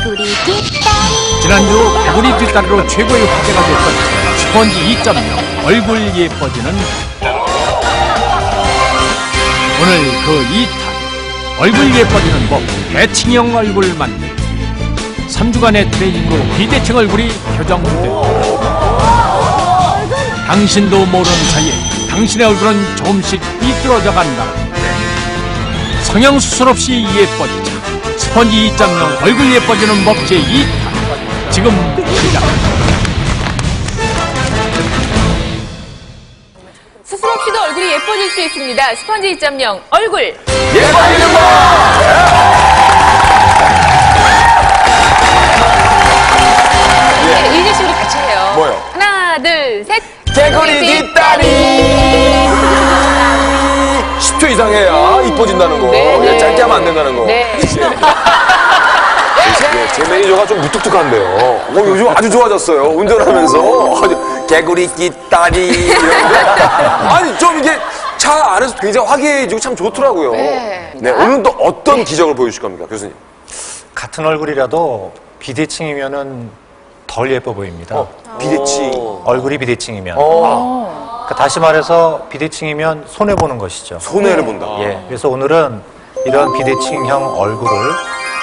개구리 뒷다리. 지난주 개구리 뒷다리로 최고의 화제가 됐던 스펀지 2.0 얼굴 예뻐지는 오늘 그 2탄 얼굴 예뻐지는 법 대칭형 얼굴 만들기 3주간의 트레이닝으로 비대칭 얼굴이 교정됩니다. 당신도 모르는 사이에 당신의 얼굴은 조금씩 삐뚤어져 간다는데 성형수술 없이 예뻐지자 스펀지 2.0 얼굴 예뻐지는 법 제2탄 지금 시작합니다. 수술 없이도 얼굴이 예뻐질 수 있습니다. 스펀지 2.0 얼굴 예뻐지는 법! 이제 씨 우리 같이 해요. 뭐요? 하나, 둘, 셋. 개구리 뒷다리! 10초 이상 해야 이뻐진다는 거. 네, 그냥 네. 짧게 하면 안 된다는 거. 네. 제 매니저가 좀 무뚝뚝한데요. 요즘 아주 좋아졌어요. 운전하면서. 아주 개구리 뒷다리. 이런데. 아니, 좀 이게 차 안에서 굉장히 화기애애해지고 참 좋더라고요. 네. 오늘 또 어떤 기적을 보여주실 겁니까, 교수님? 같은 얼굴이라도 비대칭이면은 덜 예뻐 보입니다. 비대칭. 얼굴이 비대칭이면. 그러니까 다시 말해서 비대칭이면 손해 보는 것이죠. 손해를 본다. 예. 그래서 오늘은 이런 비대칭형 얼굴을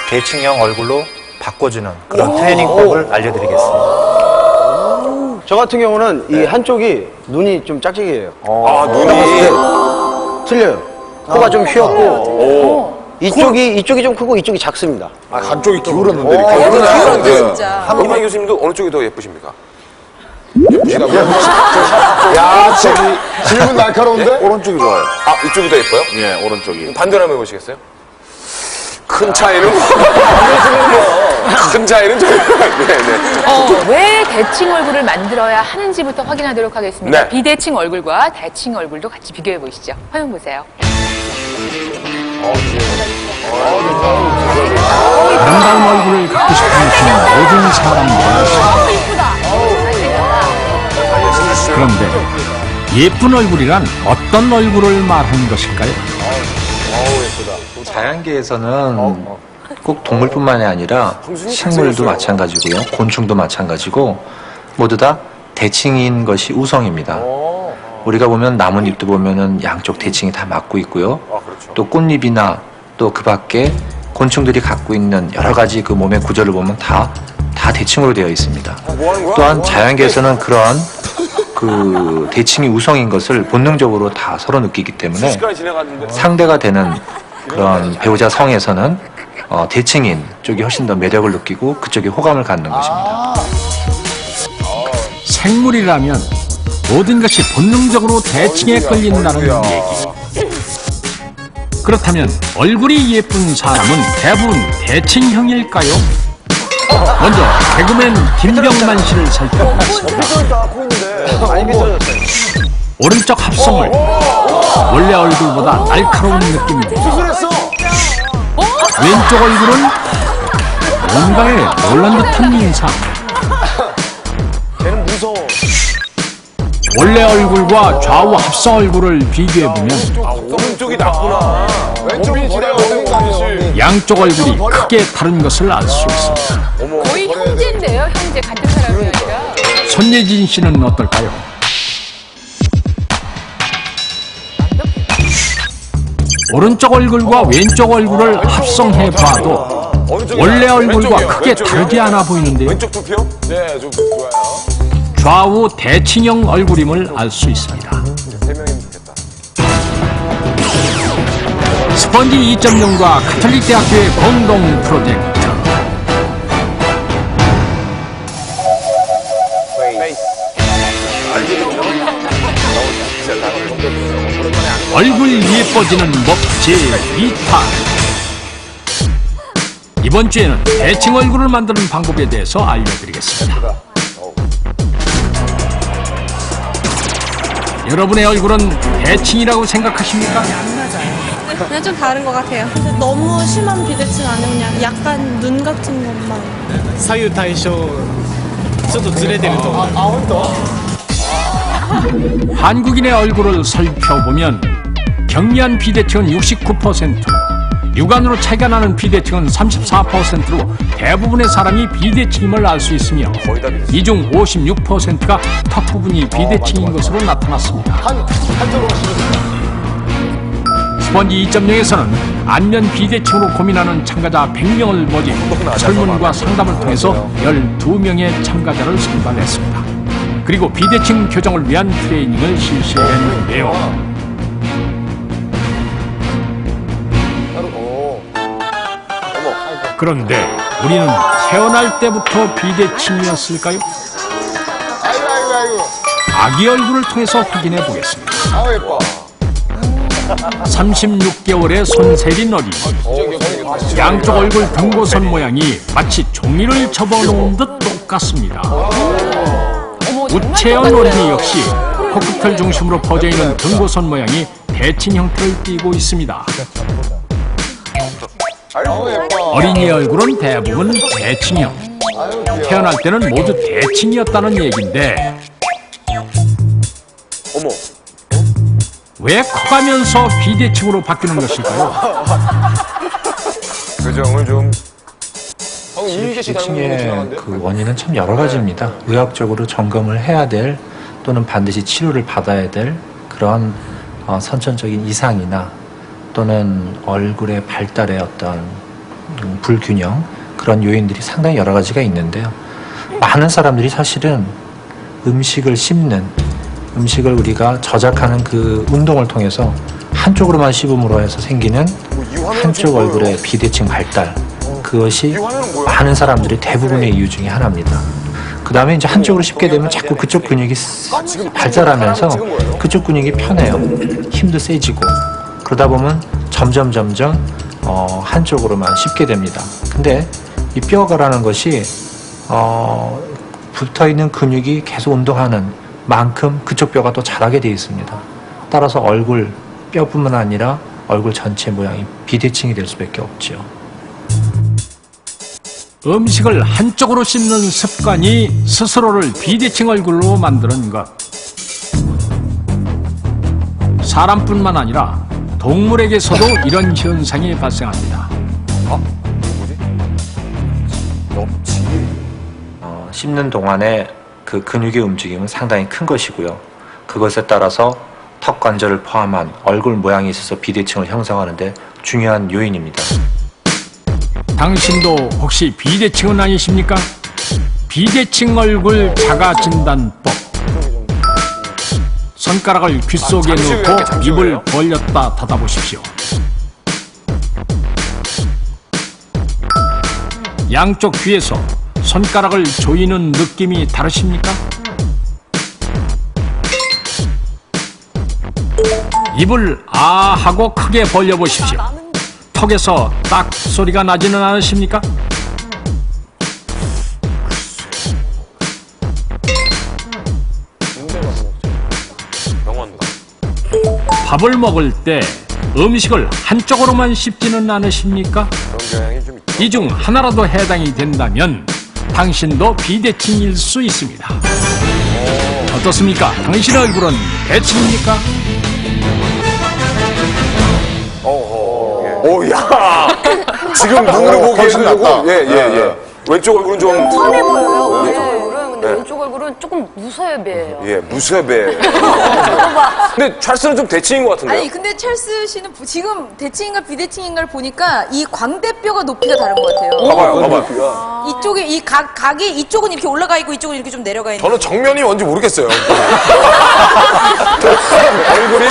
대칭형 얼굴로 바꿔주는 그런 트레이닝법을 알려드리겠습니다. 저 같은 경우는 이 한쪽이 눈이 좀 짝짝이에요. 아, 눈이. 틀려요. 코가 좀 휘었고 이쪽이 좀 크고 이쪽이 작습니다. 한쪽이 기울었는데 이만 교수님도 어느 쪽이 더 예쁘십니까? 야, 저기 질문 날카로운데? 오른쪽이 좋아요. 아, 이쪽이 더 예뻐요? 예, 오른쪽이. 반대로 한번 해보시겠어요? 큰 차이는 큰 차이는 좀 네네. 왜 대칭 얼굴을 만들어야 하는지부터 확인하도록 하겠습니다. 네. 비대칭 얼굴과 대칭 얼굴도 같이 비교해 보시죠. 화면 보세요. 아름다운 얼굴을 갖고 싶은 모든 사람들. 그런데 예쁜 얼굴이란 어떤 얼굴을 말하는 것일까요? 자연계에서는 꼭 동물뿐만이 아니라 식물도 마찬가지고요. 곤충도 마찬가지고 모두 다 대칭인 것이 우성입니다. 우리가 보면 나뭇잎도 보면은 양쪽 대칭이 다 맞고 있고요. 또 꽃잎이나 또 그 밖에 곤충들이 갖고 있는 여러 가지 그 몸의 구조를 보면 다 대칭으로 되어 있습니다. 또한 자연계에서는 그러한 그 대칭이 우성인 것을 본능적으로 다 서로 느끼기 때문에 시간이 지나갔는데 상대가 되는 그런 배우자 성에서는 대칭인 쪽이 훨씬 더 매력을 느끼고 그쪽에 호감을 갖는 것입니다. 생물이라면 모든 것이 본능적으로 대칭에 끌린다는 얘기. 그렇다면 얼굴이 예쁜 사람은 대부분 대칭형일까요? 먼저 개그맨 김병만 씨를 살펴보겠습니다. 오른쪽 합성을 원래 얼굴보다 날카로운 느낌입니다. 왼쪽 얼굴은 뭔가에 놀란 듯한 인상. 걔는 무서워. 원래 얼굴과 좌우 합성 얼굴을 비교해보면 오른쪽이 낫구나. 왼쪽이 지나요, 아저씨. 양쪽 얼굴이 크게 다른 것을 알 수 있습니다. 거의 형제인데요, 형제. 같은 사람이 아니라. 손예진 씨는 어떨까요? 오른쪽 얼굴과 왼쪽 얼굴을 합성해봐도 원래 얼굴과 크게 다르지 않아 보이는데요. 왼쪽 투표? 네, 좀 좋아요. 좌우 대칭형 얼굴임을 알 수 있습니다. 3명이면 좋겠다. 스펀지 2.0과 가톨릭 대학교의 공동 프로젝트. 얼굴 예뻐지는 법 제2탄. 이번 주에는 대칭 얼굴을 만드는 방법에 대해서 알려드리겠습니다. 여러분의 얼굴은 대칭이라고 생각하십니까? 그냥 좀 다른 것 같아요. 너무 심한 비대칭 아니면 그냥 약간 눈 같은 것만. 左右対称ちょっとずれてると思う。 한국인의 얼굴을 살펴보면 경미한 비대칭은 69%, 육안으로 차이가 나는 비대칭은 34%로 대부분의 사람이 비대칭임을 알 수 있으며 이 중 56%가 턱 부분이 비대칭인 것으로 나타났습니다. 한쪽으로 가시면 스펀지 2.0에서는 안면 비대칭으로 고민하는 참가자 100명을 모집 설문과 상담을 통해서 12명의 참가자를 선발했습니다. 그리고 비대칭 교정을 위한 트레이닝을 실시했는데요. 그런데 우리는 태어날 때부터 비대칭이었을까요? 아이고. 아기 얼굴을 통해서 확인해 보겠습니다. 아우, 예뻐. 36개월의 손세린 어린이. 양쪽 얼굴 등고선 모양이 마치 종이를 접어놓은 듯 똑같습니다. 우채연 어린이 역시 코끝을 중심으로 퍼져있는 등고선 모양이 대칭 형태를 띠고 있습니다. 아우, 예뻐. 어린이의 얼굴은 대부분 대칭형. 태어날 때는 모두 대칭이었다는 얘긴데 어머. 왜 커가면서 비대칭으로 바뀌는 것일까요? 교정을 좀. 비대칭의 그 원인은 참 여러 가지입니다. 의학적으로 점검을 해야 될 또는 반드시 치료를 받아야 될 그런 선천적인 이상이나 또는 얼굴의 발달의 어떤 불균형 그런 요인들이 상당히 여러 가지가 있는데요. 많은 사람들이 사실은 음식을 씹는 음식을 우리가 저작하는 그 운동을 통해서 한쪽으로만 씹음으로 해서 생기는 한쪽 얼굴의 비대칭 발달 그것이 많은 사람들이 대부분의 이유 중에 하나입니다. 그 다음에 이제 한쪽으로 씹게 되면 자꾸 그쪽 근육이 발달하면서 그쪽 근육이 편해요. 힘도 세지고 그러다 보면 점점 한쪽으로만 씹게 됩니다. 근데 이 뼈가라는 것이 붙어있는 근육이 계속 운동하는 만큼 그쪽 뼈가 또 자라게 되어 있습니다. 따라서 얼굴 뼈뿐만 아니라 얼굴 전체 모양이 비대칭이 될 수밖에 없죠. 음식을 한쪽으로 씹는 습관이 스스로를 비대칭 얼굴로 만드는 것. 사람뿐만 아니라 동물에게서도 이런 현상이 발생합니다. 씹는 동안에 그 근육의 움직임은 상당히 큰 것이고요. 그것에 따라서 턱 관절을 포함한 얼굴 모양이 있어서 비대칭을 형성하는데 중요한 요인입니다. 당신도 혹시 비대칭은 아니십니까? 비대칭 얼굴 자가 진단법. 손가락을 귀 속에 넣고 입을 벌렸다 닫아보십시오. 양쪽 귀에서 손가락을 조이는 느낌이 다르십니까? 입을 아 하고 크게 벌려보십시오. 턱에서 딱 소리가 나지는 않으십니까? 밥을 먹을 때 음식을 한쪽으로만 씹지는 않으십니까? 이 중 하나라도 해당이 된다면 당신도 비대칭일 수 있습니다. 어떻습니까? 당신의 얼굴은 대칭입니까? 오, 야. 지금 눈으로 보기에는 조금, 예. 왼쪽 얼굴은 좀. 뻔해 보여요, 오른쪽 얼굴은. 근데 왼쪽 얼굴은 조금 무쇠배예요. 예, 무쇠배. 근데 찰스는 좀 대칭인 것 같은데요? 아니 근데 찰스 씨는 지금 대칭인가 비대칭인가를 보니까 이 광대뼈가 높이가 다른 것 같아요. 봐봐요. 이쪽에 이 각이 이쪽은 이렇게 올라가 있고 이쪽은 이렇게 좀 내려가 있는. 저는 정면이 뭔지 모르겠어요. 얼굴이.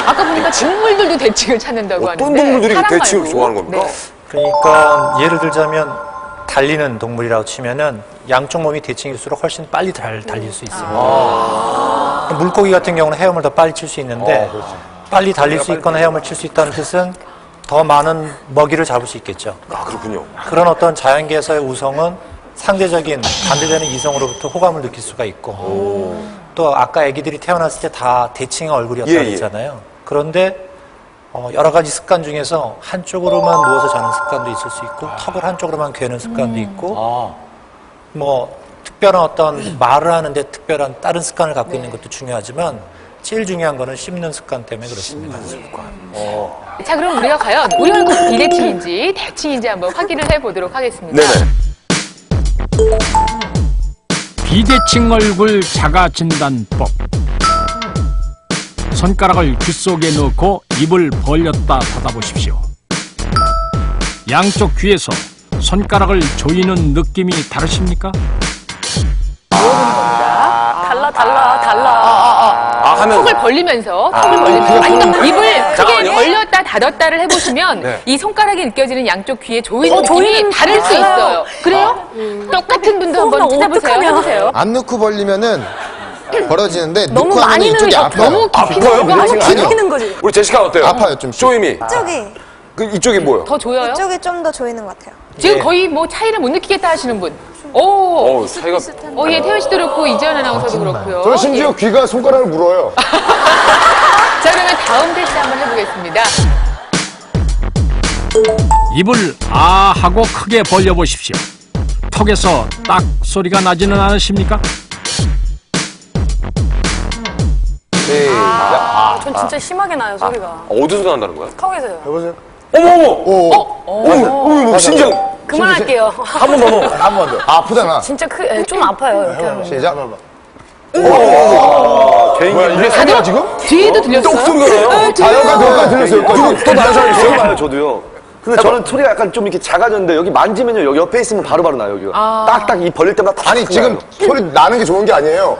아까 보니까 동물들도 대칭을 찾는다고 하는데. 어떤 동물들이 사람 대칭을 말고. 좋아하는 겁니까? 네. 그러니까 예를 들자면 달리는 동물이라고 치면은 양쪽 몸이 대칭일수록 훨씬 빨리 달릴 수 있어요. 물고기 같은 경우는 헤엄을 더 빨리 칠 수 있는데 빨리 달릴 수 있거나 헤엄을 칠 수 있다는 뜻은 더 많은 먹이를 잡을 수 있겠죠. 아, 그렇군요. 그런 어떤 자연계에서의 우성은 상대적인 반대되는 이성으로부터 호감을 느낄 수가 있고 또 아까 애기들이 태어났을 때 다 대칭의 얼굴이었다고 했잖아요. 그런데 여러 가지 습관 중에서 한쪽으로만 누워서 자는 습관도 있을 수 있고 턱을 한쪽으로만 괴는 습관도 있고 뭐 특별한 어떤 말을 하는데 특별한 다른 습관을 갖고 있는 것도 중요하지만 제일 중요한 거는 씹는 습관 때문에 그렇습니다. 자, 그럼 우리가 과연 우리 얼굴 비대칭인지 대칭인지 한번 확인을 해보도록 하겠습니다. 네네. 비대칭 얼굴 자가 진단법. 손가락을 귀 속에 넣고 입을 벌렸다 닫아보십시오. 양쪽 귀에서 손가락을 조이는 느낌이 다르십니까? 달라. 턱을 벌리면서, 아니, 그러니까 입을 크게 벌렸다 닫았다를 해보시면 네. 이 손가락이 느껴지는 양쪽 귀에 조이는 느낌이 다를 수 있어요. 그래요? 똑같은 분도 한번 찾아보세요. 해보세요. 안 넣고 벌리면은 벌어지는데 너무 넣고 하면 많이 이쪽이 넣으면 아파요. 너무 깊이 아파요? 넣는 거 아니요. 비비는 거지. 우리 제시카 어때요? 아파요, 좀. 쇼임이. 이쪽이 그 이쪽이 뭐예요? 더 조여요? 이쪽이 좀 더 조이는 것 같아요. 지금 거의 뭐 차이를 못 느끼겠다 하시는 분. 오, 차이가. 예, 태연 씨도 그렇고 이재현 아나운서도 그렇고요. 저는 심지어 예. 귀가 손가락을 물어요. 자, 그러면 다음 테스트 한번 해보겠습니다. 입을 아 하고 크게 벌려보십시오. 턱에서 딱 소리가 나지는 않으십니까? 전 진짜 심하게 나요, 소리가. 어디서 난다는 거야? 턱에서요. 해보세요. 어머, 심장. 그만할게요. 한 번 더 넣어. 한 번 더. 아프잖아. 진짜 좀 아파요, 이렇게 하면. 시작. 뭐야, 이게 소리가 지금? 뒤에도 들렸어요? 소리가 나요? 여기까지 들렸어요. 누구 또 다른 사람 있어요? 나요, 저도요. 근데 저는 소리가 약간 좀 이렇게 작아졌는데 여기 만지면요, 여기 옆에 있으면 바로바로 나요, 여기가. 딱딱 이 벌릴 때마다 다 아니, 지금 나요. 소리 나는 게 좋은 게 아니에요.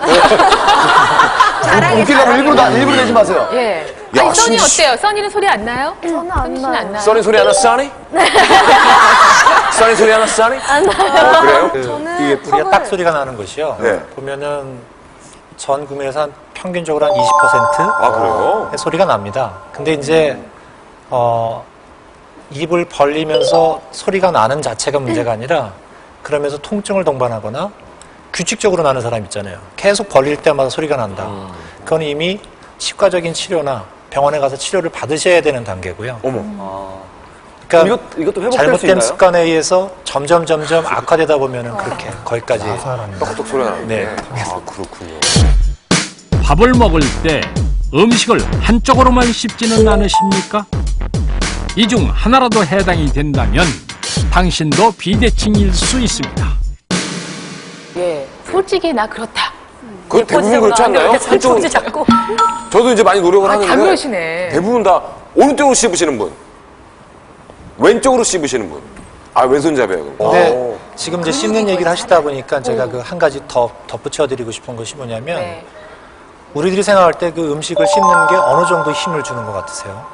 웃기려고 일부러 내지 마세요. 예. 아니, 써니 어때요? 써니는 소리 안 나요? 저는 안 써니 안 나요? 써니 소리 하나 써니? 써니 소리 하나 써니? 안 나요. 그래요? 저는 우리가 딱 소리가 나는 것이요. 네. 보면은 전 국민에서 한 평균적으로 한 20% 아, 그래요? 의 소리가 납니다. 근데 이제 입을 벌리면서 소리가 나는 자체가 문제가 아니라 그러면서 통증을 동반하거나 규칙적으로 나는 사람 있잖아요. 계속 벌릴 때마다 소리가 난다. 그건 이미 치과적인 치료나 병원에 가서 치료를 받으셔야 되는 단계고요. 그러니까 이것도 회복될 수 잘못된 있나요? 습관에 의해서 점점 악화되다 보면은 그렇게 거기까지. 똑똑 소리가 나는데. 네. 아, 그렇군요. 밥을 먹을 때 음식을 한쪽으로만 씹지는 않으십니까? 이 중 하나라도 해당이 된다면 당신도 비대칭일 수 있습니다. 예. 솔직히 나 그렇다. 그 대부분 그렇지 않나요? 한쪽은. 자꾸. 저도 이제 많이 노력을 다 하는데. 그러시네. 대부분 다 오른쪽으로 씹으시는 분. 왼쪽으로 씹으시는 분. 아, 왼손잡이에요. 근데 지금 이제 씹는 얘기를 하시다 보니까 제가 그 한 가지 더 덧붙여드리고 싶은 것이 뭐냐면 네. 우리들이 생각할 때 그 음식을 씹는 게 어느 정도 힘을 주는 것 같으세요?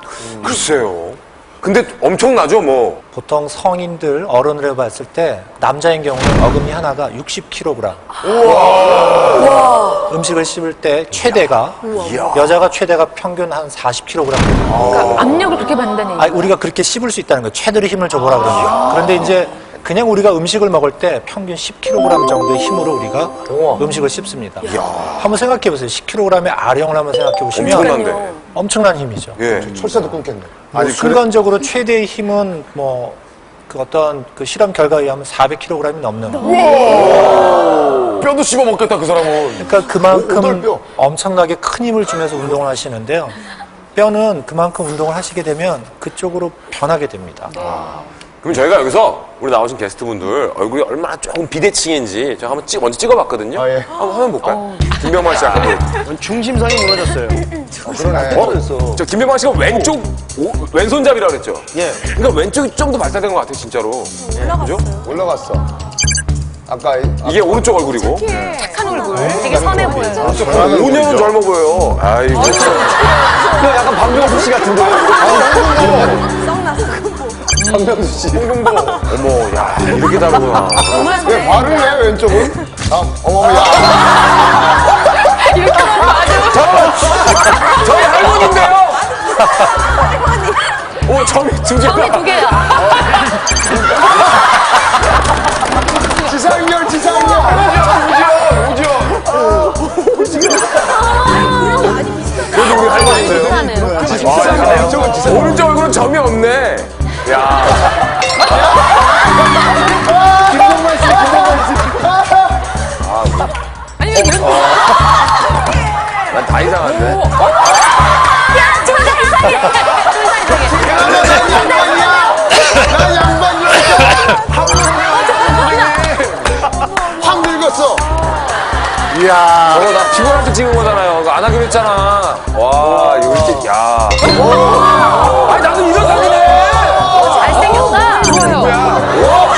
글쎄요. 근데 엄청나죠, 뭐. 보통 성인들 어른을 봤을 때 남자인 경우는 어금니 하나가 60kg. 음식을 씹을 때 최대가 여자가 최대가 평균 한 40kg 됩니다. 그러니까 압력을 그렇게 받는다는 얘기. 아니, 우리가 그렇게 씹을 수 있다는 거예요. 최대로 힘을 줘보라 그러니까. 그런데 이제 그냥 우리가 음식을 먹을 때 평균 10kg 정도의 힘으로 우리가 음식을 씹습니다. 한번 생각해 보세요. 10kg의 아령을 한번 생각해 보시면 엄청난데. 엄청난 힘이죠. 예. 철새도 끊겠네. 뭐 순간적으로 최대의 힘은 뭐 그 어떤 그 실험 결과에 의하면 400kg이 넘는. 뼈도 씹어 먹겠다, 그 사람은. 그러니까 그만큼 오돌뼈. 엄청나게 큰 힘을 주면서 운동을 하시는데요. 뼈는 그만큼 운동을 하시게 되면 그쪽으로 변하게 됩니다. 그럼 저희가 여기서 우리 나오신 게스트분들 얼굴이 얼마나 조금 비대칭인지 제가 한번 먼저 찍어봤거든요. 아, 예. 한번 화면 볼까요? 김병만 씨 아까 중심선이 무너졌어요. 그러네. 저 김병만 씨가 왼손잡이라고 그랬죠? 예. 그러니까 왼쪽이 좀 더 발달된 것 같아요, 진짜로. 그죠? 올라갔어. 아까 이게 오른쪽 얼굴이고. 착한 얼굴. 되게 선해 보여요. 5년은 젊어 보여요. 아이고. 약간 박명수 씨 같은데. 박명수 씨. 홍정도. 어머, 야, 이렇게 다르구나. 왜 발을 내 왼쪽은? 어머, 야. 이렇게 하면 맞아. 저희 할머니인데요? 오, 점이 두 개가. 점이 두 개야. 지상렬. 그래도 우리 할머니인데요? 비슷하네요. 오른쪽 얼굴은 점이 없네. 야. 아니, 왜 그런 난 다 이상한데? 이야. 저거 나 피곤할 때 찍은 거잖아요. 그거 안 하기로 했잖아. 와, 이거 이렇게, 야. 아니, 나도 이런 사진이네. 잘생겼다. 좋아요.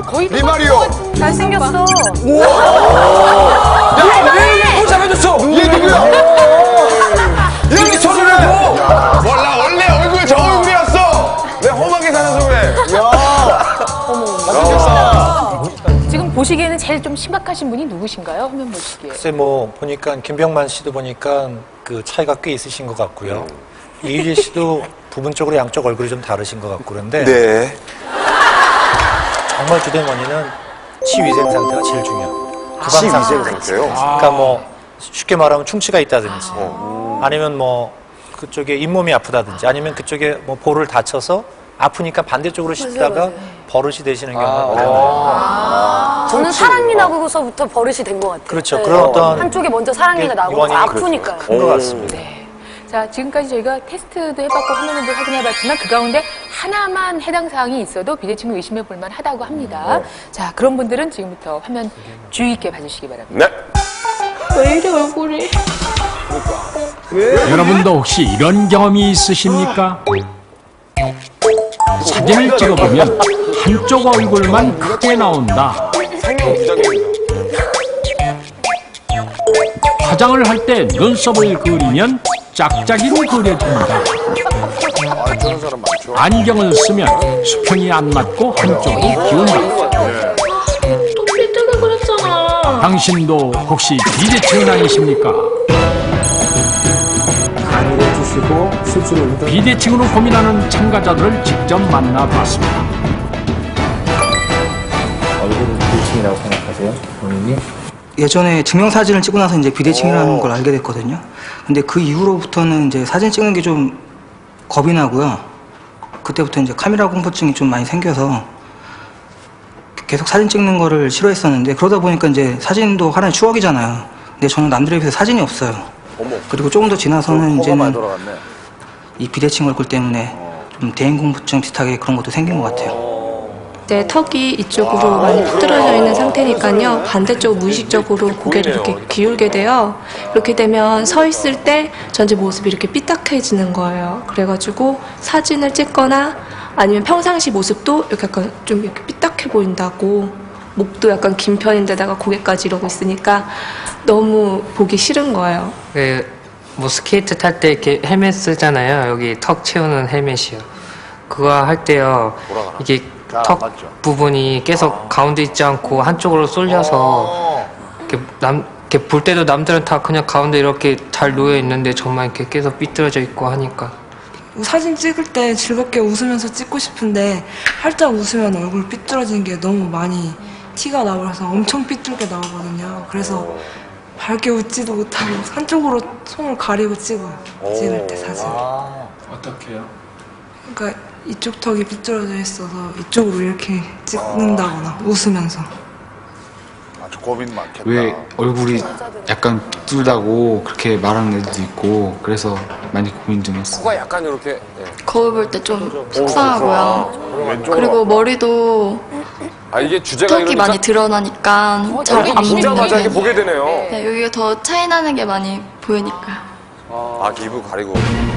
거의 리마리오. 잘생겼어. 야, 왜 잘해줬어? 얘 누구야? 이렇게 저를 해도. 몰라, 원래 얼굴 저 얼굴이었어. 왜 험하게 살아서 그래? 지금 보시기에는 제일 좀 심각하신 분이 누구신가요? 화면 보시기에. 글쎄 뭐 보니까 김병만 씨도 보니까 그 차이가 꽤 있으신 것 같고요. 이휘재 씨도 부분적으로 양쪽 얼굴이 좀 다르신 것 같고 그런데 네. 정말 주된 원인은 치위생 상태가 제일 중요합니다. 치위생 상태요? 그러니까 뭐 쉽게 말하면 충치가 있다든지 아니면 뭐 그쪽에 잇몸이 아프다든지 아니면 그쪽에 뭐 볼을 다쳐서 아프니까 반대쪽으로 씹다가 버릇이 되시는 경우가 많아요. 저는 사랑니 나고서부터 버릇이 된 것 같아요. 그렇죠. 그런 어떤 한쪽에 먼저 사랑니가 나고 원인이 아프니까요. 큰 것 같습니다. 네. 자, 지금까지 저희가 테스트도 해봤고 화면도 확인해봤지만 그 가운데 하나만 해당 사항이 있어도 비대칭을 의심해 볼 만하다고 합니다. 자, 그런 분들은 지금부터 화면 주의 있게 봐주시기 바랍니다. 네. 왜 이래 얼굴이? 여러분도 혹시 이런 경험이 있으십니까? 사진을 찍어보면 한쪽 얼굴만 크게 나온다. 화장을 할 때 눈썹을 그리면 짝짝이로 그려진다. 안경을 쓰면 수평이 안 맞고 한쪽이 기운다. 또 삐뚤게 그랬잖아. 당신도 혹시 비대칭은 아니십니까? 비대칭으로 고민하는 참가자들을 직접 만나봤습니다. 얼굴은 비대칭이라고 생각하세요? 본인이? 예전에 증명사진을 찍고 나서 이제 비대칭이라는 걸 알게 됐거든요. 근데 그 이후로부터는 이제 사진 찍는 게 좀 겁이 나고요. 그때부터 이제 카메라 공포증이 좀 많이 생겨서 계속 사진 찍는 거를 싫어했었는데 그러다 보니까 이제 사진도 하나의 추억이잖아요. 근데 저는 남들에 비해서 사진이 없어요. 그리고 조금 더 지나서는 이제는 이 비대칭 얼굴 때문에 좀 대인 공포증 비슷하게 그런 것도 생긴 것 같아요. 네, 턱이 이쪽으로 많이 푸들어져 있는 상태니까요. 반대쪽 무의식적으로 고개를 이렇게 기울게 돼요. 이렇게 되면 서 있을 때 전체 모습이 이렇게 삐딱해지는 거예요. 그래가지고 사진을 찍거나 아니면 평상시 모습도 이렇게 약간 좀 이렇게 삐딱해 보인다고. 목도 약간 긴 편인데다가 고개까지 이러고 있으니까 너무 보기 싫은 거예요. 뭐 스케이트 탈 때 이렇게 헬멧 쓰잖아요. 여기 턱 채우는 헬멧이요. 그거 할 때요. 이게 턱 부분이 계속 가운데 있지 않고 한쪽으로 쏠려서 이렇게 볼 때도 남들은 다 그냥 가운데 이렇게 잘 놓여 있는데 저만 이렇게 계속 삐뚤어져 있고 하니까. 사진 찍을 때 즐겁게 웃으면서 찍고 싶은데 활짝 웃으면 얼굴 삐뚤어지는 게 너무 많이 티가 나버려서 엄청 삐뚤게 나오거든요. 그래서 밝게 웃지도 못하고 한쪽으로 손을 가리고 찍어요. 찍을 때 사진. 어떻게요? 그러니까 이쪽 턱이 삐뚤어져 있어서 이쪽으로 이렇게 찍는다거나 웃으면서. 아주 고민 많겠다. 왜 얼굴이 약간 삐뚤다고 그렇게 말하는 애들도 있고 그래서 많이 고민 좀 했어요. 코가 약간 이렇게. 거울 볼 때 좀 속상하고요. 그리고 머리도 이게 주제가 턱이 많이 드러나니까 잘 안 보자마자 이렇게 보이는. 보게 되네요. 네, 여기가 더 차이 나는 게 많이 보이니까. 기부 가리고.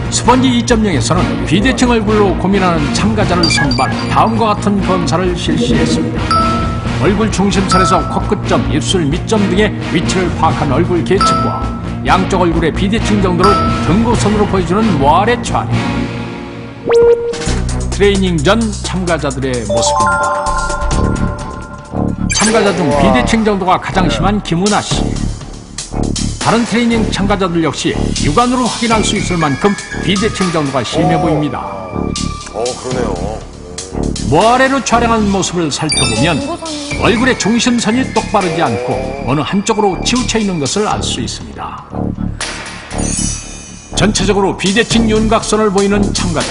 스펀지 2.0에서는 비대칭 얼굴로 고민하는 참가자를 선발 다음과 같은 검사를 실시했습니다. 얼굴 중심선에서 코끝점, 입술 밑점 등의 위치를 파악한 얼굴 계측과 양쪽 얼굴의 비대칭 정도를 등고선으로 보여주는 모아래 촬영. 트레이닝 전 참가자들의 모습입니다. 참가자 중 비대칭 정도가 가장 심한 김은아 씨. 다른 트레이닝 참가자들 역시 육안으로 확인할 수 있을 만큼 비대칭 정도가 심해 보입니다. 그러네요. 모아래로 촬영한 모습을 살펴보면 얼굴의 중심선이 똑바르지 않고 어느 한쪽으로 치우쳐 있는 것을 알 수 있습니다. 전체적으로 비대칭 윤곽선을 보이는 참가자.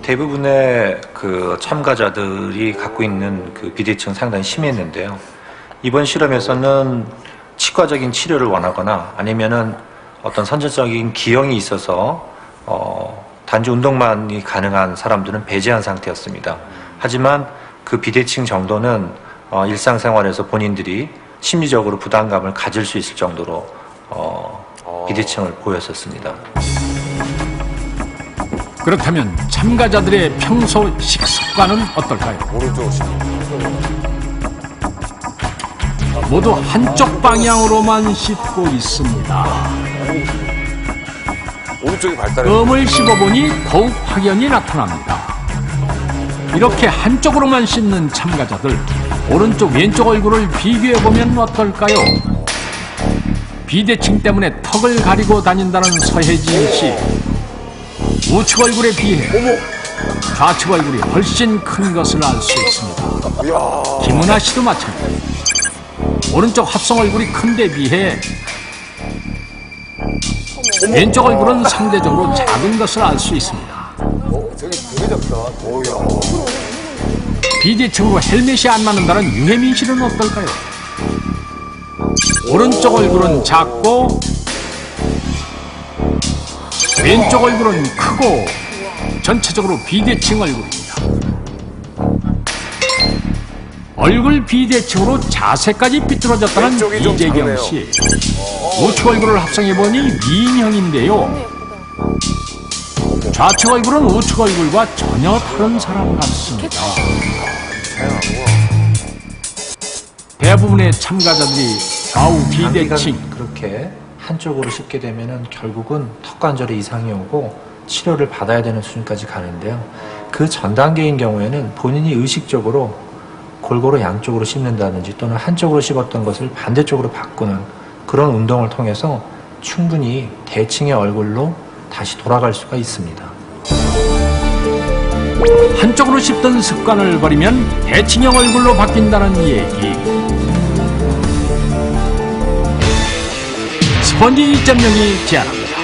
대부분의 그 참가자들이 갖고 있는 그 비대칭은 상당히 심했는데요. 이번 실험에서는 치과적인 치료를 원하거나 아니면은 어떤 선천적인 기형이 있어서 단지 운동만이 가능한 사람들은 배제한 상태였습니다. 하지만 그 비대칭 정도는 일상생활에서 본인들이 심리적으로 부담감을 가질 수 있을 정도로 비대칭을 보였었습니다. 그렇다면 참가자들의 평소 식습관은 어떨까요? 모두 한쪽 방향으로만 씹고 있습니다. 오른쪽이 발달해. 껌을 씹어보니 더욱 확연히 나타납니다. 이렇게 한쪽으로만 씹는 참가자들, 오른쪽 왼쪽 얼굴을 비교해보면 어떨까요? 비대칭 때문에 턱을 가리고 다닌다는 서혜진 씨. 우측 얼굴에 비해 좌측 얼굴이 훨씬 큰 것을 알 수 있습니다. 김은아 씨도 마찬가지. 오른쪽 합성 얼굴이 큰 데 비해 왼쪽 얼굴은 상대적으로 작은 것을 알 수 있습니다. 되게 작다. 비대칭으로 헬멧이 안 맞는다는 유혜민 씨는 어떨까요? 오른쪽 얼굴은 작고 왼쪽 얼굴은 크고 전체적으로 비대칭 얼굴입니다. 얼굴 비대칭으로 자세까지 삐뚤어졌다는 이재경 씨. 우측 얼굴을 합성해보니 미인형인데요. 좌측 얼굴은 우측 얼굴과 전혀 다른 사람 같습니다. 대부분의 참가자들이 좌우 비대칭. 그렇게 한쪽으로 씹게 되면은 결국은 턱 관절에 이상이 오고 치료를 받아야 되는 수준까지 가는데요. 그 전 단계인 경우에는 본인이 의식적으로 골고루 양쪽으로 씹는다든지 또는 한쪽으로 씹었던 것을 반대쪽으로 바꾸는 그런 운동을 통해서 충분히 대칭의 얼굴로 다시 돌아갈 수가 있습니다. 한쪽으로 씹던 습관을 버리면 대칭형 얼굴로 바뀐다는 얘기. 스펀지 2.0이 제안합니다.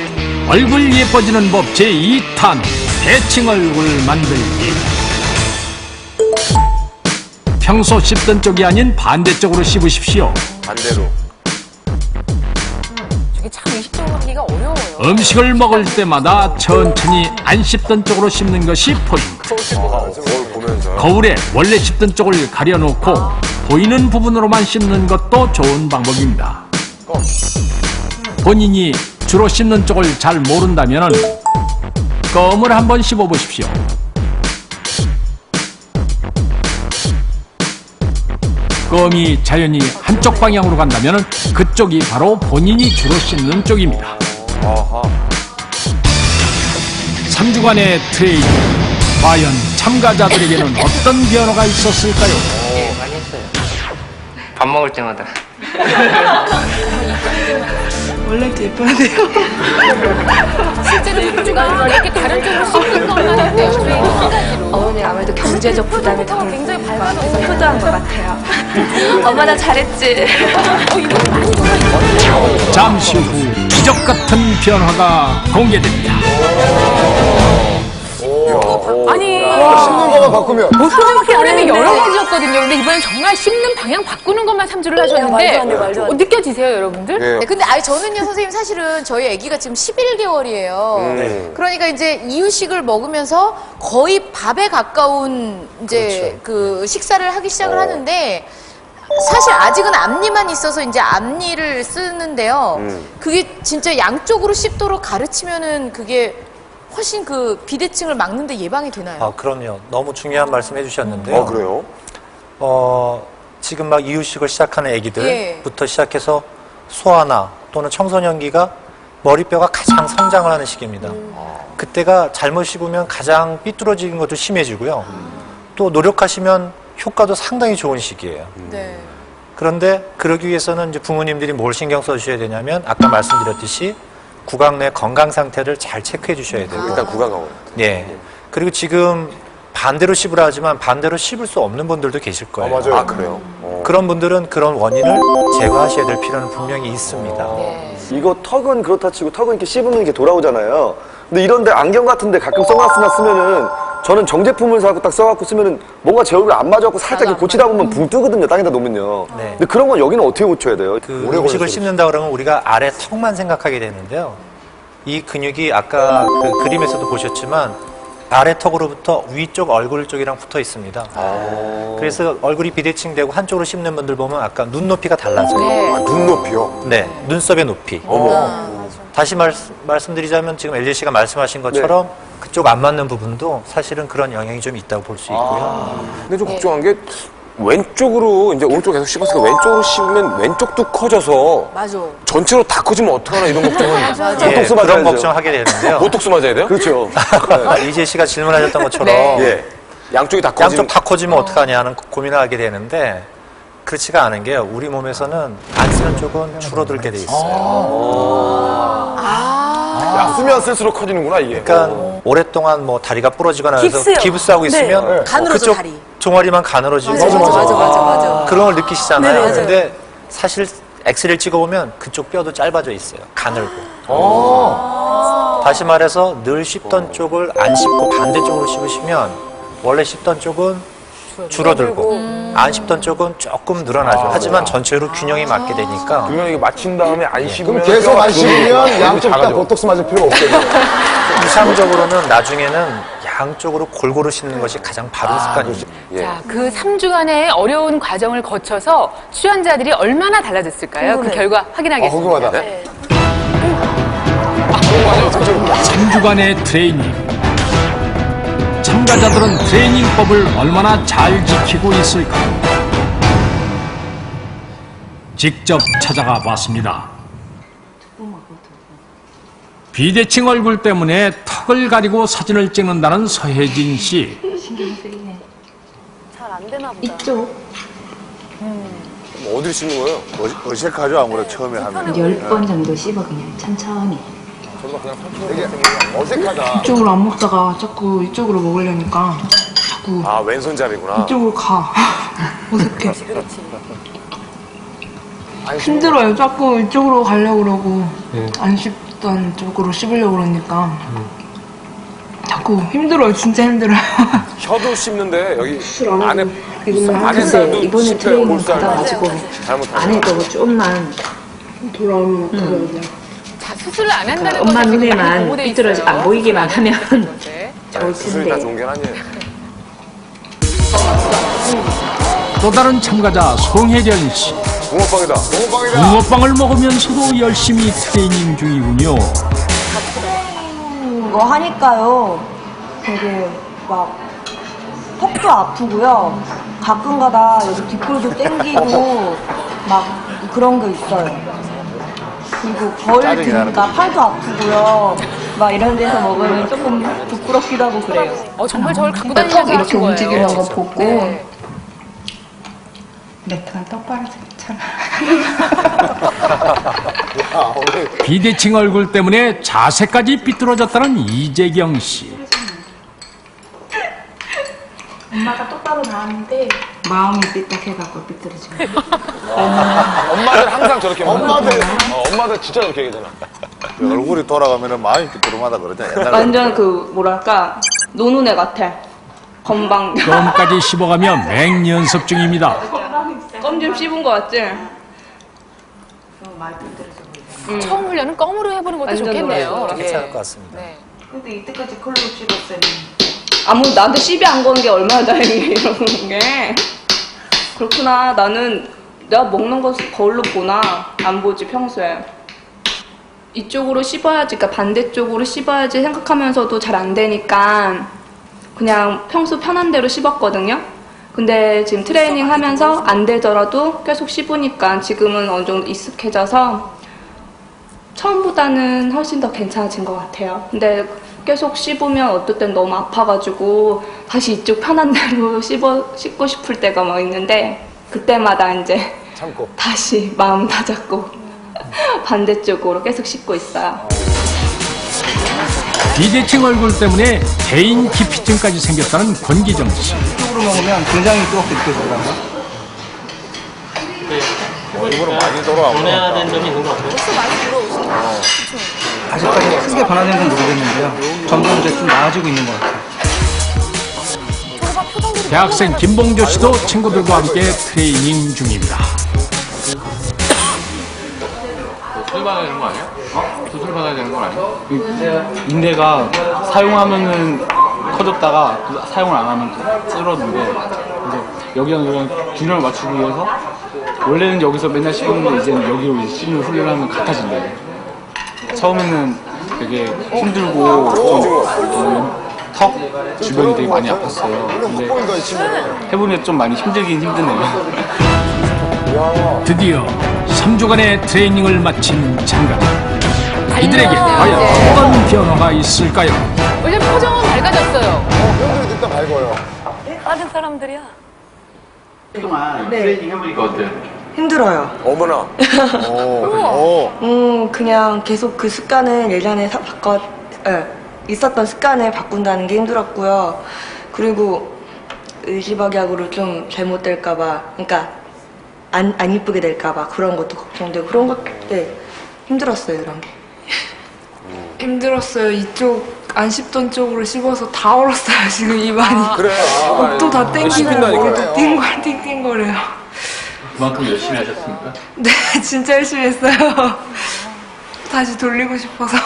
얼굴 예뻐지는 법 제2탄 대칭 얼굴 만들기. 평소 씹던 쪽이 아닌 반대쪽으로 씹으십시오. 반대로. 저게 참 의식적으로 하기가 어려워요. 음식을 먹을 때마다 천천히 안 씹던 쪽으로 씹는 것이 포인트. 거울 보면서. 거울에 원래 씹던 쪽을 가려놓고 보이는 부분으로만 씹는 것도 좋은 방법입니다. 본인이 주로 씹는 쪽을 잘 모른다면 껌을 한번 씹어보십시오. 껌이 자연히 한쪽 방향으로 간다면 그쪽이 바로 본인이 주로 씹는 쪽입니다. 3주간의 트레이닝, 과연 참가자들에게는 어떤 변화가 있었을까요? 네, 많이 했어요. 밥 먹을 때마다. 원래도 예쁜데요. 실제로 3주간 이렇게 다른 쪽으로 씹는 것만 했대요. 트레이닝 한 가지로. 어머니 아무래도 경제적 부담이 더 굉장히 밝아서 효도한 것 같아요. 엄마 나 잘했지. 잠시 후 기적 같은 변화가 공개됩니다. 아니, 씹는 것만 바꾸면. 모습은 프로그램이 여러 가지였거든요. 근데 이번엔 정말 씹는 방향 바꾸는 것만 3주를 하셨는데 말도 안 돼, 말도 안 돼. 느껴지세요, 여러분들? 네, 근데 저는요, 선생님, 사실은 저희 아기가 지금 11개월이에요. 그러니까 이제 이유식을 먹으면서 거의 밥에 가까운 이제 그 식사를 하기 시작을 하는데 사실 아직은 앞니만 있어서 이제 앞니를 쓰는데요. 그게 진짜 양쪽으로 씹도록 가르치면은 그게 훨씬 그 비대칭을 막는데 예방이 되나요? 그럼요. 너무 중요한 말씀 해주셨는데요. 그래요? 지금 막 이유식을 시작하는 애기들부터 시작해서 소아나 또는 청소년기가 머리뼈가 가장 성장을 하는 시기입니다. 그때가 잘못 씹으면 가장 삐뚤어지는 것도 심해지고요. 또 노력하시면 효과도 상당히 좋은 시기예요. 네. 그런데 그러기 위해서는 이제 부모님들이 뭘 신경 써주셔야 되냐면 아까 말씀드렸듯이 구강 내 건강 상태를 잘 체크해 주셔야 돼요. 일단 구강하고. 네. 그리고 지금 반대로 씹으라 하지만 반대로 씹을 수 없는 분들도 계실 거예요. 맞아요. 그래요? 그런 분들은 그런 원인을 제거하셔야 될 필요는 분명히 있습니다. 이거 턱은 그렇다 치고 턱은 이렇게 씹으면 이렇게 돌아오잖아요. 근데 이런데 안경 같은데 가끔 선글라스나 쓰면은 저는 정제품을 사고 딱 써갖고 쓰면은 뭔가 제 얼굴에 안 맞아갖고 살짝 이렇게 고치다 보면 붕 뜨거든요. 땅에다 놓으면요. 네. 근데 그런 건 여기는 어떻게 고쳐야 돼요? 그 음식을 씹는다 그러면 우리가 아래 턱만 생각하게 되는데요. 이 근육이 아까 그 그림에서도 보셨지만 아래 턱으로부터 위쪽 얼굴 쪽이랑 붙어 있습니다. 그래서 얼굴이 비대칭되고 한쪽으로 씹는 분들 보면 아까 눈높이가 달라져요. 네. 아, 눈높이요? 네, 눈썹의 높이. 다시 말씀드리자면 지금 엘리 씨가 말씀하신 것처럼 그쪽 안 맞는 부분도 사실은 그런 영향이 좀 있다고 볼 수 있고요. 근데 좀 걱정한 게 왼쪽으로 이제 오른쪽 계속 씹었으니까 왼쪽으로 씹으면 왼쪽도 커져서 맞아. 전체로 다 커지면 어떡하나 이런 걱정은 예, 그런 걱정하게 되는데요. 보톡스 맞아야 돼요? 그렇죠. 이재 씨가 질문하셨던 것처럼 예. 양쪽이 다 커지면 양쪽 다 커지면 어떡하냐 하는 고민을 하게 되는데 그렇지가 않은 게요. 우리 몸에서는 안 쓰는 쪽은 줄어들게 돼 있어요. 야, 쓰면 쓸수록 커지는구나, 이게. 그러니까 오랫동안 뭐 다리가 부러지거나 해서 깁스요. 기부스하고 있으면 네. 가늘어져, 그쪽 다리. 종아리만 가늘어지고 맞아. 그런 걸 느끼시잖아요. 네, 맞아요. 근데 사실 엑스레이를 찍어보면 그쪽 뼈도 짧아져 있어요. 가늘고. 다시 말해서 늘 씹던 쪽을 안 씹고 반대쪽으로 씹으시면 원래 씹던 쪽은 줄어들고 안 씹던 쪽은 조금 늘어나죠. 하지만 전체로 균형이 맞게 되니까 균형이 맞춘 다음에 안 씹으면. 그럼 계속 안 뼈가 씹으면 줄고 양쪽 다 작아져. 보톡스 맞을 필요 없겠네요. 이상적으로는 나중에는 양쪽으로 골고루 씹는 것이 가장 바른 습관이죠. 자, 그 3주간의 어려운 과정을 거쳐서 출연자들이 얼마나 달라졌을까요? 그 결과 확인하겠습니다. 궁금하다. 네. 3주간의 트레이닝. 참가자들은 트레이닝법을 얼마나 잘 지키고 있을까? 직접 찾아가 봤습니다. 비대칭 얼굴 때문에 턱을 가리고 사진을 찍는다는 서혜진 씨. 잘 안 되나 보다. 이쪽 어디를 씹는 거예요? 어색하죠, 아무래도 처음에 하면. 10번 정도 씹어 그냥 천천히. 되게 어색하다. 이쪽으로 안 먹다가 자꾸 이쪽으로 먹으려니까 자꾸 아, 왼손잡이구나. 이쪽으로 가. 어색해. 힘들어요. 자꾸 이쪽으로 가려고 그러고 안 씹던 쪽으로 씹으려고 그러니까 자꾸 힘들어요. 진짜 힘들어요. 혀도 씹는데 여기 안 안에 근데 살도 이번에 씹혀요, 트레이닝 볼살도. 받아가지고 잘못하면. 안에 거고 좀만 돌아오면 그러거든요. 자, 수술을 안 한다는 엄마 것도 되게 많이 눈에만 보고돼 삐뚤어지 있어요. 안 보이게만 하면 네. 좋을 수술이 다 텐데. 좋은 게 아니에요. 또 다른 참가자 송혜련 씨. 붕어빵이다. 붕어빵이다. 붕어빵을 먹으면서도 열심히 트레이닝 중이군요. 거 하니까요. 되게 막 턱도 아프고요. 가끔가다 여기 뒷골도 땡기고 막 그런 게 있어요. 그리고 벌 드니까 팔도 아프고요. 막 이런 데서 먹으면 조금 부끄럽기도 하고 그래요. 정말 저걸 갖고 턱 다니면서 이렇게 하신 거예요. 움직이는 거 보고 네. 매트가 똑바로 됐잖아. 비대칭 얼굴 때문에 자세까지 삐뚤어졌다는 이재경 씨. 엄마가 똑바로 나왔는데 마음이 삐딱해갖고 삐뚤어진 거야. 엄마들 항상 저렇게 엄마들 진짜 저렇게 얘기하잖아. 얼굴이 돌아가면 마음이 삐뚤음하다 그러잖아. 옛날에. 완전 그 뭐랄까 노는 애 같아. 건방. 껌까지 씹어가며 맹연습 중입니다. 껌 좀 씹은 거 같지? 처음 훈련은 껌으로 해보는 것도 완전 좋겠네요. 놀아요. 괜찮을 것 같습니다. 네. 근데 이때까지 컬로 씹었어요. 아무 나한테 씹이 안 거는 게 얼마나 다행이에요. 이러는 게 그렇구나. 나는 내가 먹는 것을 거울로 보나 안 보지 평소에. 이쪽으로 씹어야지, 그러니까 반대쪽으로 씹어야지 생각하면서도 잘 안 되니까 그냥 평소 편한 대로 씹었거든요. 근데 지금 트레이닝 하면서 안 되더라도 계속 씹으니까 지금은 어느 정도 익숙해져서 처음보다는 훨씬 더 괜찮아진 것 같아요. 근데 계속 씹으면 어떨 땐 너무 아파가지고 다시 이쪽 편한 대로 씹고 싶을 때가 막 있는데 그때마다 이제 참고. 다시 마음 다잡고 반대쪽으로 계속 씹고 있어요. 비대칭 얼굴 때문에 개인 기피증까지 생겼다는 권기정 씨. 이쪽으로 먹으면 굉장히 뜨겁게 느껴지더라고요. 얼굴은 많이 돌아오고. 아직까지 크게 변화된 건 모르겠는데요. 점점 이제 좀 나아지고 있는 것 같아요. 대학생 김봉조 씨도 친구들과 함께 트레이닝 중입니다. 수술 받아야 되는 거 아니야? 수술 받아야 되는 건 아니야? 인대가 사용하면은 커졌다가 또 사용을 안 하면 줄었는데 이제 여기랑 균형을 맞추기 위해서 원래는 여기서 맨날 씹었는데 이제는 여기로 이제 씹는 훈련을 하면 같아진대요. 처음에는 되게 힘들고 턱 주변이 되게 많이 아팠어요. 근데 해보니까 좀 많이 힘들긴 힘드네요. 드디어 3주간의 트레이닝을 마친 참가자. 이들에게 과연 어떤 변화가 있을까요? 왜냐면 표정은 밝아졌어요. 형들이 일단 밝아요. 다른 사람들이야. 네. 해보니까 어때요? 힘들어요. 어머나. 그냥 계속 그 습관을 예전에 있었던 습관을 바꾼다는 게 힘들었고요. 그리고 의지박약으로 좀 잘못될까봐, 그러니까 안 이쁘게 될까봐 그런 것도 걱정되고 그런 것들 힘들었어요, 이런 게. 힘들었어요. 이쪽 안 씹던 쪽으로 씹어서 다 얼었어요. 지금 입안이. 그래. 옷도 다 땡기고 씹힌다니까요. 머리도 띵거려요. 그만큼 열심히 하셨습니까? 네, 진짜 열심히 했어요. 다시 돌리고 싶어서.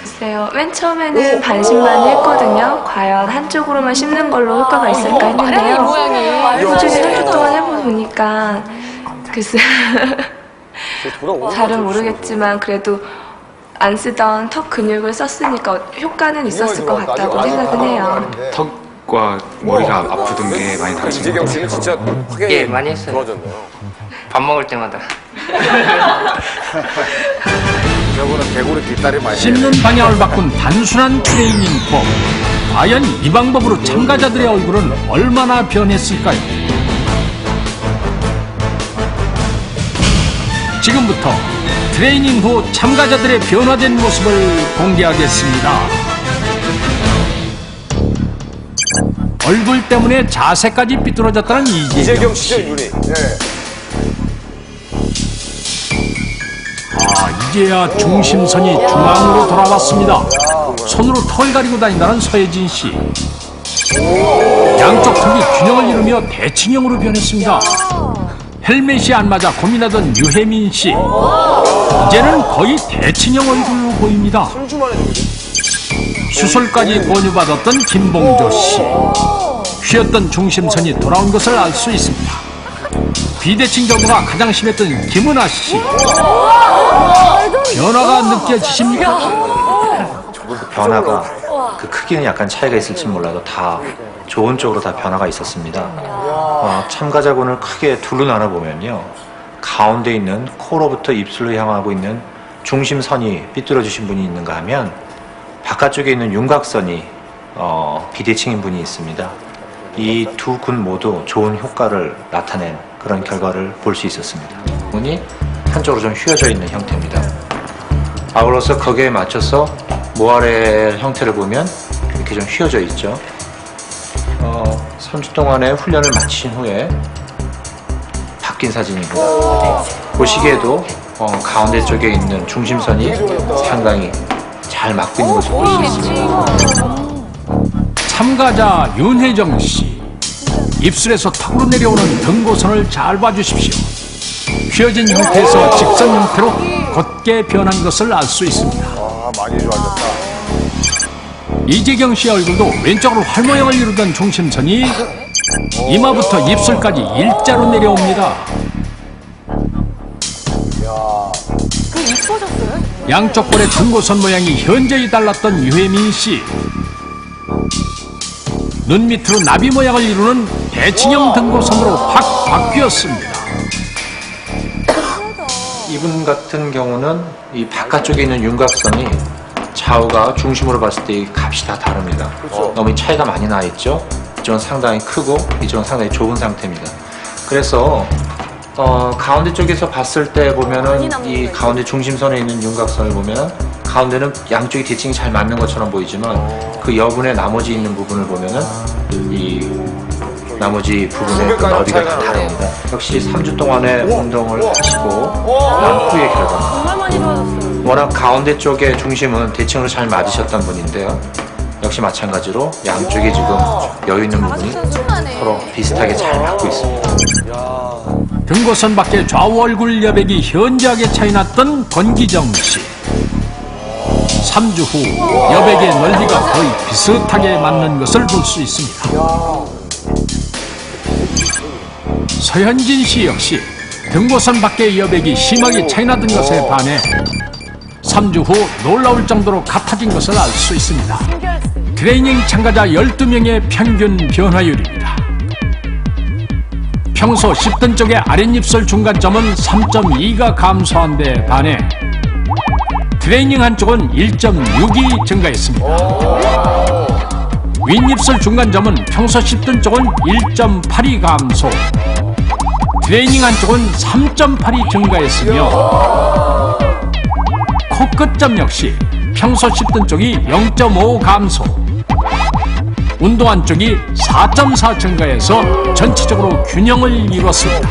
글쎄요, 맨 처음에는 반신반의 했거든요. 과연 한쪽으로만 씹는 걸로 효과가 있을까 했는데요. 꾸준히 한 주 동안 해보니까 글쎄 잘은 모르겠지만 그래도 안 쓰던 턱 근육을 썼으니까 효과는 있었을 것 같다고 생각은 해요. 턱과 머리가 아프던 게 많이 다르신 것 이재경 씨는 진짜 확연히 예, 많이 했어요. 좋아졌네요. 밥 먹을 때마다. 저거는 개구리 뒷다리 많이 씹는 방향을 바꾼 단순한 트레이닝법. 과연 이 방법으로 참가자들의 얼굴은 얼마나 변했을까요? 지금부터 트레이닝 후 참가자들의 변화된 모습을 공개하겠습니다. 얼굴 때문에 자세까지 삐뚤어졌다는 이재경 씨. 시절 눈이. 이제야 중심선이 중앙으로 돌아왔습니다. 손으로 턱을 가리고 다닌다는 서예진 씨. 양쪽 턱이 균형을 이루며 대칭형으로 변했습니다. 헬멧이 안 맞아 고민하던 유혜민 씨. 이제는 거의 대칭형 얼굴로 보입니다. 수술까지 권유받았던 김봉조 씨. 휘었던 중심선이 돌아온 것을 알 수 있습니다. 비대칭 정도가 가장 심했던 김은아 씨. 변화가 느껴지십니까? 변화가 그 크기는 약간 차이가 있을지 몰라도 다 좋은 쪽으로 다 변화가 있었습니다. 참가자분을 크게 둘로 나눠보면요. 가운데 있는 코로부터 입술로 향하고 있는 중심선이 삐뚤어지신 분이 있는가 하면 바깥쪽에 있는 윤곽선이 비대칭인 분이 있습니다. 이 두 군 모두 좋은 효과를 나타낸 그런 결과를 볼 수 있었습니다. 분이 한쪽으로 좀 휘어져 있는 형태입니다. 아울러서 거기에 맞춰서 모아래 형태를 보면 이렇게 좀 휘어져 있죠. 3주 동안의 훈련을 마친 후에 바뀐 사진입니다. 보시기에도 가운데 쪽에 있는 중심선이 상당히 잘 맞고 있는 것을 볼 수 있습니다. 참가자 윤혜정 씨. 입술에서 턱으로 내려오는 등고선을 잘 봐주십시오. 휘어진 형태에서 직선 형태로 곧게 변한 것을 알 수 있습니다. 많이 좋아졌다. 이재경 씨의 얼굴도 왼쪽으로 활모형을 이루던 중심선이 이마부터 입술까지 일자로 내려옵니다. 양쪽 볼의 등고선 모양이 현저히 달랐던 유혜민 씨. 눈 밑으로 나비 모양을 이루는 대칭형 등고선으로 확 바뀌었습니다. 이분 같은 경우는 이 바깥쪽에 있는 윤곽선이 좌우가 중심으로 봤을 때 이 값이 다 다릅니다. 너무 차이가 많이 나 있죠. 이쪽은 상당히 크고 이쪽은 상당히 좁은 상태입니다. 그래서 가운데 쪽에서 봤을 때 보면은 이 가운데 중심선에 있는 윤곽선을 보면 가운데는 양쪽이 대칭이 잘 맞는 것처럼 보이지만 그 여분의 나머지 있는 부분을 보면은 이 나머지 부분의 그 너비가 다 다릅니다. 역시 3주 동안의 운동을 하시고 난 후의 결과입니다. 정말 많이 좋아졌어요. 워낙 가운데 쪽의 중심은 대칭으로 잘 맞으셨던 분인데요. 역시 마찬가지로 양쪽에 지금 여유 있는 부분이 서로 비슷하게 잘 맞고 있습니다. 등고선 밖에 좌우 얼굴 여백이 현저하게 차이 났던 권기정 씨. 3주 후 여백의 넓이가 거의 비슷하게 맞는 것을 볼 수 있습니다. 서현진 씨 역시 등고선 밖의 여백이 심하게 차이나던 것에 반해 3주 후 놀라울 정도로 같아진 것을 알 수 있습니다. 트레이닝 참가자 12명의 평균 변화율입니다. 평소 10등 쪽의 아랫입술 중간점은 3.2가 감소한 데 반해 트레이닝 한쪽은 1.6이 증가했습니다. 윗입술 중간점은 평소 10등 쪽은 1.8이 감소, 트레이닝 한쪽은 3.8이 증가했으며 코끝점 역시 평소 10등 쪽이 0.5 감소, 운동 한쪽이 4.4 증가해서 전체적으로 균형을 이뤘습니다.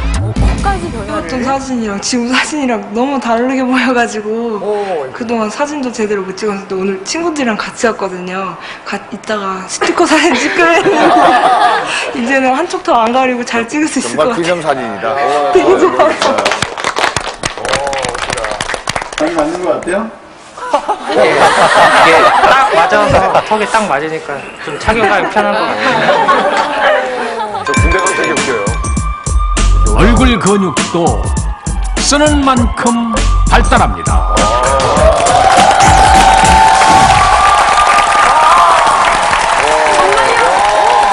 찍었던 사진이랑 지금 사진이랑 너무 다르게 보여가지고 그동안 사진도 제대로 못 찍었는데 오늘 친구들이랑 같이 왔거든요. 이따가 스티커 사진 찍으려 했는데 이제는 한쪽 더 안 가리고 잘 찍을 수 있을 것 같아요. 정말 기념사진이다. 되게 좋아요. 잘 맞는 것 같아요? 이게 딱 맞아서 턱에 딱 맞으니까 좀 착용감이 편한 것 같아요. 저 군대 가서 되게 웃겨요. 얼굴 근육도 쓰는 만큼 발달합니다.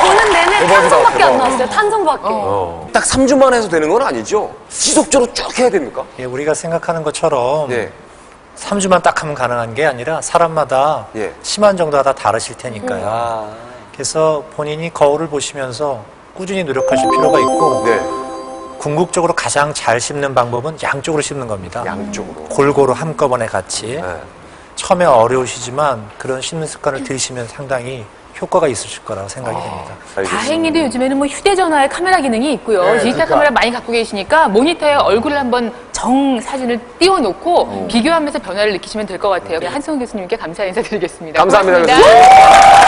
보는 내내 탄성밖에 안 나왔어요. 탄성밖에. 딱 3주만 해서 되는 건 아니죠? 지속적으로 쭉 해야 됩니까? 예, 우리가 생각하는 것처럼 예. 3주만 딱 하면 가능한 게 아니라 사람마다 예. 심한 정도가 다 다르실 테니까요. 그래서 본인이 거울을 보시면서 꾸준히 노력하실 필요가 있고 네. 궁극적으로 가장 잘 씹는 방법은 양쪽으로 씹는 겁니다. 양쪽으로. 골고루 한꺼번에 같이. 처음에 어려우시지만 그런 씹는 습관을 들이시면 상당히 효과가 있으실 거라고 생각이 됩니다. 다행히도 요즘에는 뭐 휴대전화에 카메라 기능이 있고요. 디지털 카메라 많이 갖고 계시니까 모니터에 얼굴을 한번 정 사진을 띄워놓고 비교하면서 변화를 느끼시면 될 것 같아요. 한승훈 교수님께 감사 인사드리겠습니다. 감사합니다. 고맙습니다.